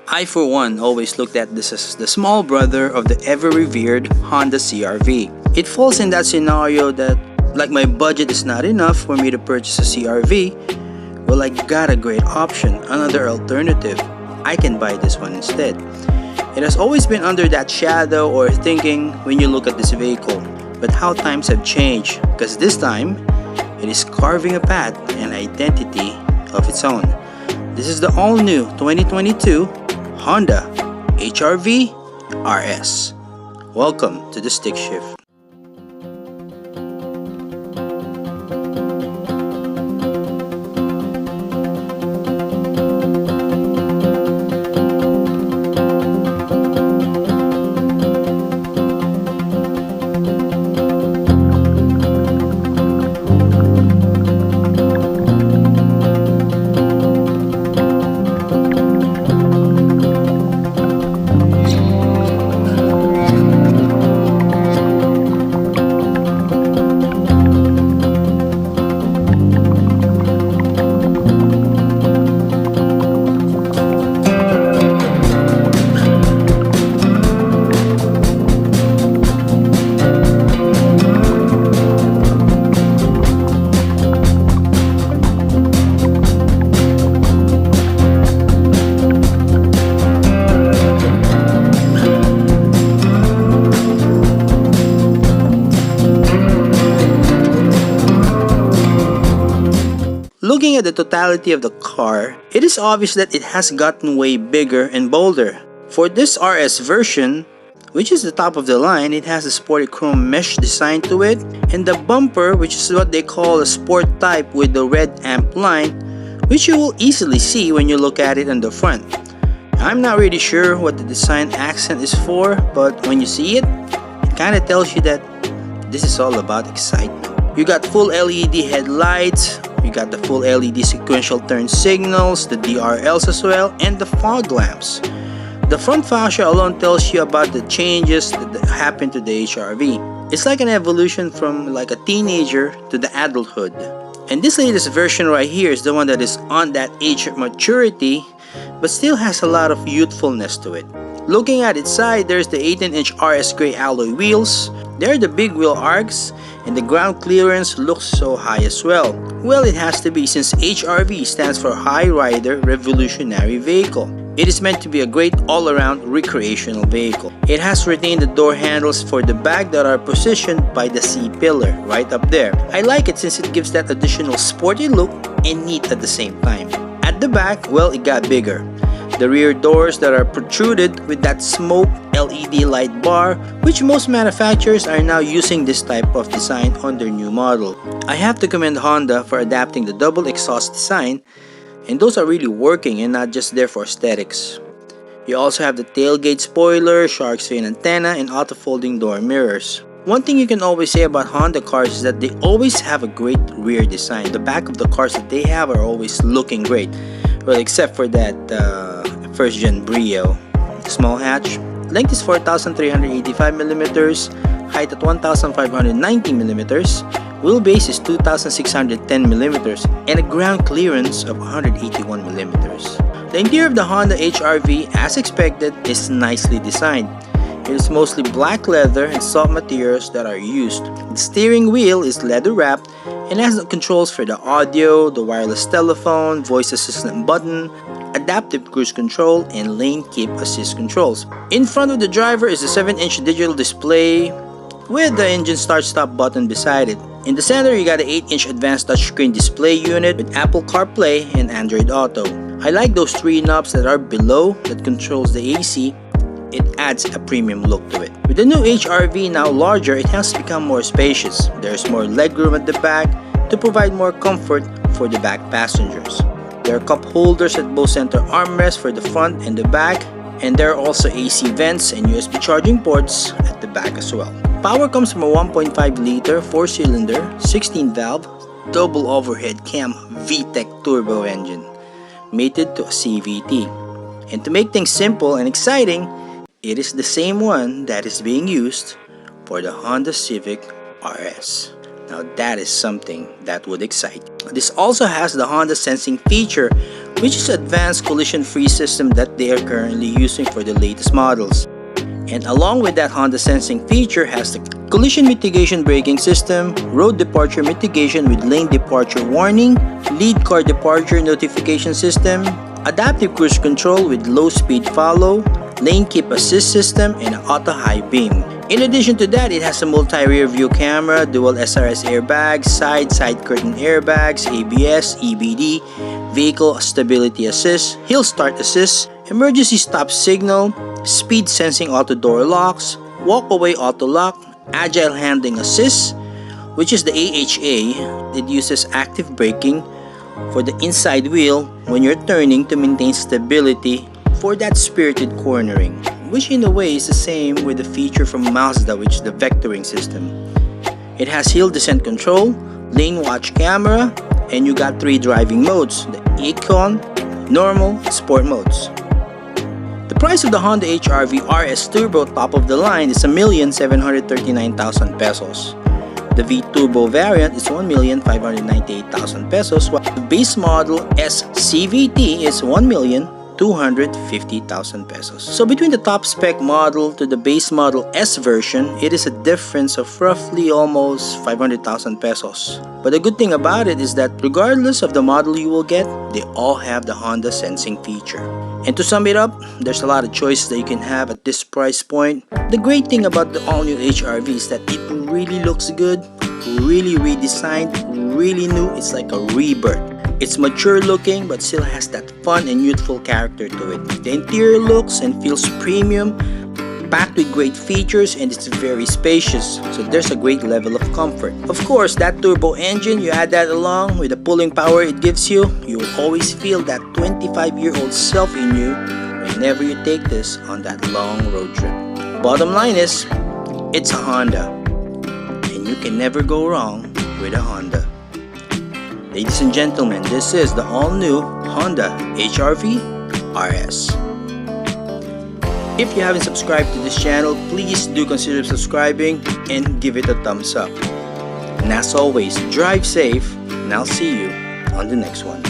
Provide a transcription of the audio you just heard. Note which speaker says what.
Speaker 1: I for one always looked at this as the small brother of the ever-revered Honda CRV. It falls in that scenario that, like, my budget is not enough for me to purchase a CRV, well, I got a great option, another alternative. I can buy this one instead. It has always been under that shadow or thinking when you look at this vehicle. But how times have changed, because this time, it is carving a path and identity of its own. This is the all-new 2022 Honda HRV RS. Welcome to the Stick Shift. Looking at the totality of the car, it is obvious that it has gotten way bigger and bolder. For this RS version, which is the top of the line, it has a sporty chrome mesh design to it, and the bumper, which is what they call a sport type with the red amp line, which you will easily see when you look at it on the front. I'm not really sure what the design accent is for, but when you see it, it kind of tells you that this is all about excitement. You got full LED headlights, you got the full LED sequential turn signals, the DRLs as well, and the fog lamps. The front fascia alone tells you about the changes that happened to the HRV. It's like an evolution from like a teenager to the adulthood. And this latest version right here is the one that is on that age of maturity, but still has a lot of youthfulness to it. Looking at its side, there's the 18-inch RS Grey alloy wheels. There are the big wheel arcs, and the ground clearance looks so high as well. Well, it has to be, since HRV stands for High Rider Revolutionary Vehicle. It is meant to be a great all-around recreational vehicle. It has retained the door handles for the back that are positioned by the C-pillar right up there. I like it since it gives that additional sporty look and neat at the same time. At the back, well, it got bigger. The rear doors that are protruded with that smoke LED light bar, which most manufacturers are now using this type of design on their new model. I have to commend Honda for adapting the double exhaust design, and those are really working and not just there for aesthetics. You also have the tailgate spoiler, shark's fin antenna, and auto folding door mirrors. One thing you can always say about Honda cars is that they always have a great rear design. The back of the cars that they have are always looking great. Well, except for that first gen Brio. Small hatch. Length is 4,385mm, height at 1,590mm, wheelbase is 2,610mm, and a ground clearance of 181mm. The interior of the Honda HRV, as expected, is nicely designed. It is mostly black leather and soft materials that are used. The steering wheel is leather wrapped and has the controls for the audio, the wireless telephone, voice assistant button, adaptive cruise control, and lane keep assist controls. In front of the driver is a 7-inch digital display with the engine start-stop button beside it. In the center, you got an 8-inch advanced touchscreen display unit with Apple CarPlay and Android Auto. I like those 3 knobs that are below that controls the AC. It adds a premium look to it. With the new HRV now larger, it has become more spacious. There's more legroom at the back to provide more comfort for the back passengers. There are cup holders at both center armrests for the front and the back, and there are also AC vents and USB charging ports at the back as well. Power comes from a 1.5-liter 4-cylinder 16-valve double overhead cam VTEC turbo engine mated to a CVT. And to make things simple and exciting, it is the same one that is being used for the Honda Civic RS. Now that is something that would excite you. This also has the Honda sensing feature, which is advanced collision-free system that they are currently using for the latest models. And along with that Honda sensing feature has the collision mitigation braking system, road departure mitigation with lane departure warning, lead car departure notification system, adaptive cruise control with low speed follow, lane keep assist system, and an auto high beam. In addition to that, it has a multi-rear view camera, dual SRS airbags, side curtain airbags, ABS, EBD, vehicle stability assist, hill start assist, emergency stop signal, speed sensing auto door locks, walk away auto lock, agile handling assist, which is the AHA. It uses active braking for the inside wheel when you're turning to maintain stability for that spirited cornering, which in a way is the same with the feature from Mazda, which is the vectoring system. It has hill descent control, lane watch camera, and you got 3 driving modes, the Econ, Normal, Sport modes. The price of the Honda HRV RS Turbo top of the line is 1,739,000 pesos. The V-Turbo variant is 1,598,000 pesos, while the base model S CVT is 1,250,000 pesos. So between the top spec model to the base model S version, it is a difference of roughly almost 500,000 pesos. But the good thing about it is that regardless of the model you will get, they all have the Honda sensing feature. And to sum it up, there's a lot of choices that you can have at this price point. The great thing about the all-new HRV is that it really looks good, really redesigned, really new. It's like a rebirth. It's mature looking but still has that fun and youthful character to it. The interior looks and feels premium, packed with great features, and it's very spacious, so there's a great level of comfort. Of course, that turbo engine, you add that along with the pulling power it gives you, you will always feel that 25-year-old self in you whenever you take this on that long road trip. Bottom line is, it's a Honda, and you can never go wrong with a Honda. Ladies and gentlemen, this is the all-new Honda HRV RS. If you haven't subscribed to this channel, please do consider subscribing and give it a thumbs up. And as always, drive safe, and I'll see you on the next one.